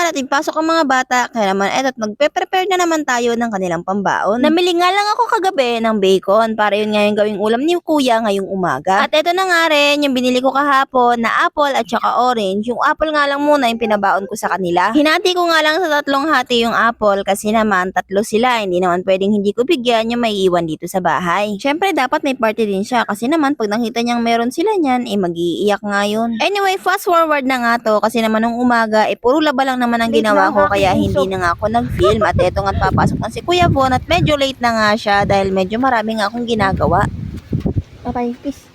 naman at ipasok ang mga bata, kaya naman eto't magpe-prepare na naman tayo ng kanilang pambaon. Namili nga lang ako kagabi ng bacon para yun nga yung gawing ulam ni kuya ngayong umaga. At eto na nga rin yung binili ko kahapon na apple at saka orange. Yung apple nga lang muna yung pinabaon ko sa kanila. Hinati ko nga lang sa tatlong hati yung apple kasi naman tatlo sila. Hindi naman pwedeng hindi ko bigyan yung may iwan dito sa bahay. Syempre dapat may party din siya kasi naman pag nakita niyang meron sila niyan, mag-iiyak nga yun. Anyway, fast forward na nga to kasi naman nung umaga, puro laba lang naman ang ginawa ko kaya hindi na nga ako nag-film at eto nga't papasok na si Kuya Von at medyo late na nga siya dahil medyo marami nga akong ginagawa. Bye-bye, peace.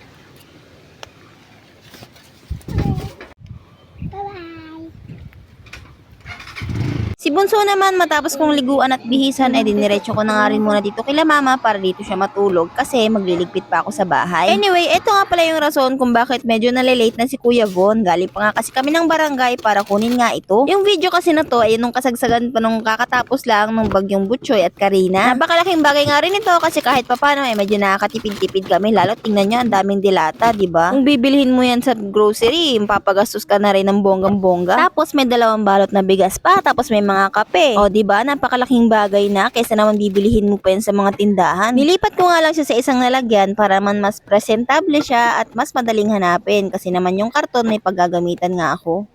Si Bunso naman matapos kong liguan at bihisan ay diniretso ko na nga rin muna dito kila mama para dito siya matulog kasi magliligpit pa ako sa bahay. Anyway, eto nga pala yung rason kung bakit medyo nalilate na si Kuya Von. Galing pa nga kasi kami ng barangay para kunin nga ito. Yung video kasi na to ay nung kasagsagan pa nung kakatapos lang ng bagyong Butchoy at Karina. Napakalaking bagay nga rin ito kasi kahit papano ay medyo nakakatipid-tipid kami. Lalo tingnan nyo ang daming dilata, diba? Kung bibilhin mo yan sa grocery, papagastos ka na rin ng bonggang-bongga. Tapos may 2 balot na bigas pa, tapos may mga kape. O, diba? Napakalaking bagay na kaysa naman bibilihin mo pa yan sa mga tindahan. Nilipat ko nga lang siya sa isang lalagyan para man mas presentable siya at mas madaling hanapin kasi naman yung karton may paggagamitan nga ako.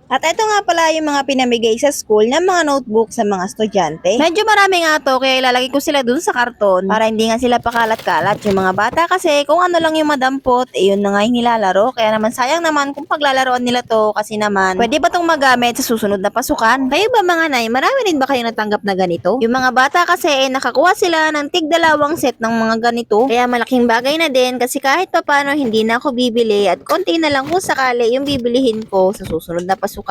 At ito nga pala yung mga pinamigay sa school ng mga notebook sa mga estudyante. Medyo marami nga to kaya ilalagay ko sila dun sa karton para hindi nga sila pakalat-kalat. Yung mga bata kasi kung ano lang yung madampot, yun na nga yung nilalaro. Kaya naman sayang naman kung paglalaroan nila to kasi naman pwede ba tong magamit sa susunod na pasukan? Kayo ba mga nay, marami rin ba kayo natanggap na ganito? Yung mga bata kasi nakakuha sila ng tig-2 set ng mga ganito. Kaya malaking bagay na din kasi kahit papano hindi na ako bibili at konti na lang kung sakali yung bibilihin ko sa susunod na pasukan.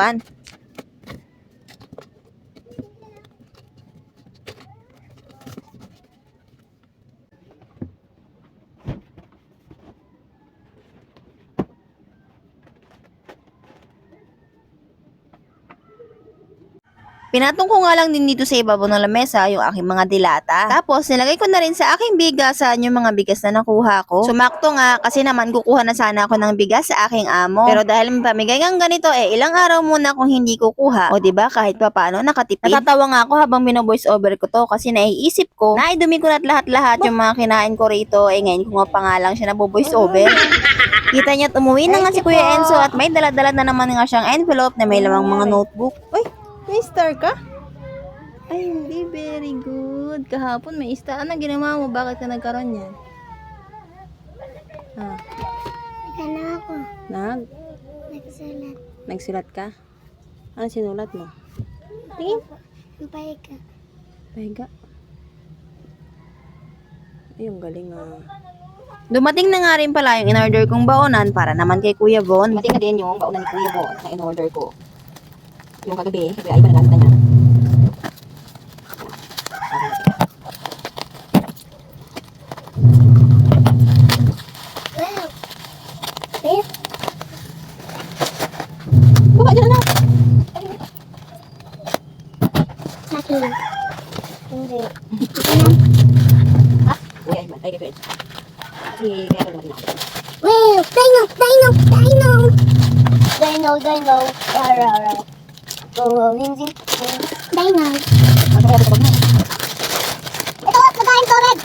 Pinatong ko nga lang din dito sa ibabaw ng lamesa yung aking mga dilata. Tapos nilagay ko na rin sa aking bigasan yung mga bigas na nakuha ko. Sumakto nga kasi naman kukuha na sana ako ng bigas sa aking amo. Pero dahil pamigay ng ganito ilang araw muna kung hindi kukuha. O diba kahit pa paano nakatipid. Natatawa nga ako habang bino-voice over ko to kasi naiisip ko na idumi ko na lahat-lahat yung mga kinain ko rito. Ngayon ko nga pa nga lang siya nabo-voice over. Kita niya umuwi na nga si Kuya Enzo at may dala-dala na naman nga siyang envelope na may lamang mga notebook. Uy! May star ka? Ay, hindi. Very good. Kahapon may star. Anong ginawa mo? Bakit ka nagkaroon yan? Ah. Nagkano ako. Nagsulat. Nagsulat ka? Ano sinulat mo? Tingin. Pahiga. Pahiga. Ay, ang galing ah. Dumating na nga rin pala yung in-order kong baonan para naman kay Kuya Von. Dumating na din yung baonan ni Kuya Von na in-order ko. Yung kagabi ay iba na gamit na niya. Baba dyan na. Sa akin. Hindi. Ha? Uy, ay, ay, ay. Kasi kaya ko naman ako. Wow! Dino! Dino! Dino! Dino! Dino! Rara! Go, Lindsay! Dino! Ano kaya ito na? Ito! Nagain tubig!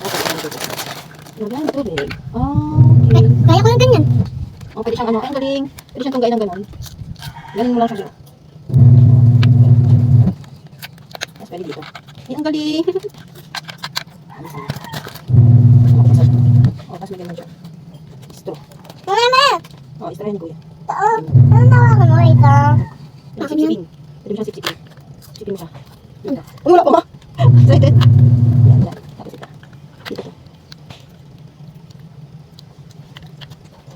Lagyan ng tubig. Okay. Kaya ko lang ganyan. Oh, pwede siyang ano, ay, ang galing. Pwede siyang tunggain ng ganon. Galing mo lang siya dito. Tapos pwede dito. Ay, ang galing. Oh, tapos may ganun siya. Straw. Mama! Oh, straw yan, Kuya. Oo. Ano nawakan mo ito? Sipsipin. Pwede mo siyang sipsipin. Sipsipin mo siya. Dito. Ay, wala pa ma. Excited. Yan, yan. Tapos ito. Dito siya.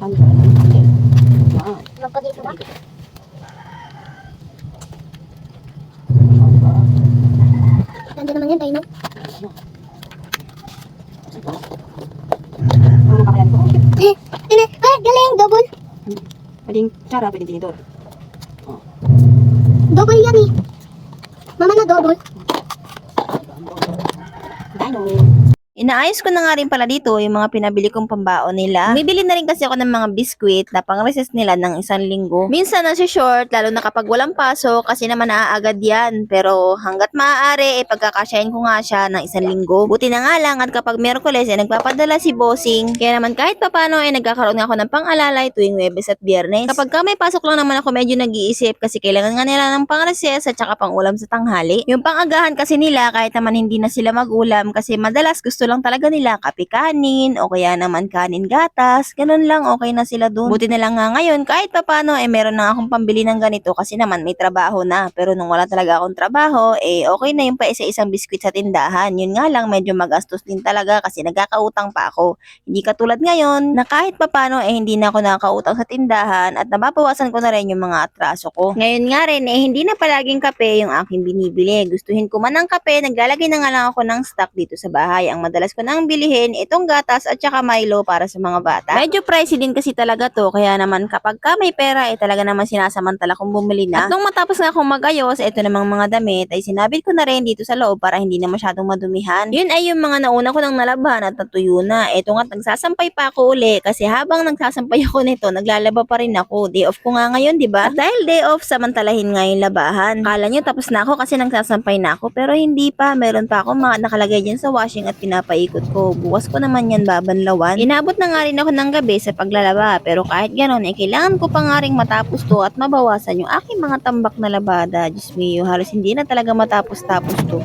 Wow. Magpagito ba? Dito. Nandun naman yan, Dino. Ano kakayan ko? Galing! Double! Pwedeng tsara, pwedeng tinidor. Double yan eh. Mama na double. Dino. Inaayos ko na nga rin pala dito yung mga pinabili kong pambaon nila. Bumibili na rin kasi ako ng mga biskwit na pang-recess nila ng 1 linggo. Minsan nasa short, lalo na kapag walang pasok kasi naman naaagad yan. Pero hanggat maaari, pagkakasyahin ko nga siya ng 1 linggo. Buti na nga lang at kapag Miyerkules nagpapadala si Bossing. Kaya naman kahit papano nagkakaroon nga ako ng pang-alalay tuwing Huwebes at Biyernes. Kapag may pasok lang naman ako medyo nag-iisip kasi kailangan nga nila ng pang-recess at saka pang-ulam sa tanghali. Yung pang-agahan kasi nila kahit naman hindi na sila mag-ulam kasi madalas gusto lang talaga nila kape kanin o kaya naman kanin gatas. Ganun lang, okay na sila dun. Buti na lang nga ngayon kahit papano meron na akong pambili ng ganito kasi naman may trabaho na. Pero nung wala talaga akong trabaho okay na yung pa isa-isang biskwit sa tindahan. Yun nga lang medyo magastos din talaga kasi nagkakautang pa ako. Hindi katulad ngayon na kahit papano hindi na ako nakakautang sa tindahan at nababawasan ko na rin yung mga atraso ko. Ngayon nga rin hindi na palaging kape yung aking binibili. Gustuhin ko man ng kape, naglalagay na nga lang ako ng stock dito sa bahay. Ang madalas ko nang bilhin itong gatas at saka Milo para sa mga bata. Medyo pricey din kasi talaga to kaya naman kapag ka may pera talaga naman sinasamantala kong bumili na. At nung matapos nga akong magayos, ito namang mga damit ay sinabit ko na rin dito sa loob para hindi na masyadong madumihan. Yun ay yung mga nauna ko nang nalaban at natuyo na. Ito nga nagsasampay pa ako uli kasi habang nagsasampay ako nito naglalaba pa rin ako. Day off ko nga ngayon, di ba? At dahil day off, samantalahin nga yung labahan. Kala nyo tapos na ako kasi nagsasampay na ako pero hindi pa. Meron pa ako mga nakalagay dyan sa washing at pinapaikot ko. Bukas ko naman yan babanlawan. Inabot na nga rin ako ng gabi sa paglalaba pero kahit ganon kailangan ko pa nga rin matapos to at mabawasan yung aking mga tambak na labada. Diyos mio, halos hindi na talaga matapos-tapos to.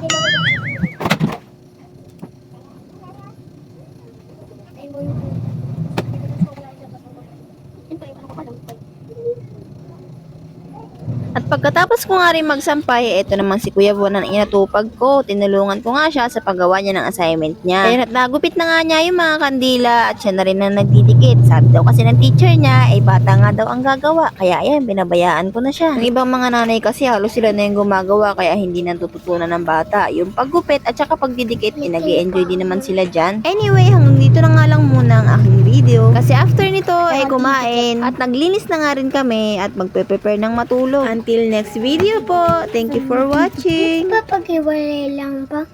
At pagkatapos ko nga rin magsampay, ito naman si Kuya Bon ang inatupag ko. Tinulungan ko nga siya sa paggawa niya ng assignment niya. Kaya nagupit na nga niya yung mga kandila at siya na rin ang nagdidikit. Sabi daw kasi ng teacher niya, bata nga daw ang gagawa. Kaya ayan, binabayaan ko na siya. Ang ibang mga nanay kasi halos sila na yung gumagawa kaya hindi natututunan ng bata. Yung paggupit at saka pagdidikit, nag-i-enjoy din naman sila dyan. Anyway, hanggang dito na nga lang muna ang aking video. Kasi after nito kumain at naglinis na nga rin kami at magpe-prepare ng matulog. Until next video po. Thank you for watching. Papag-iwalay lang ba?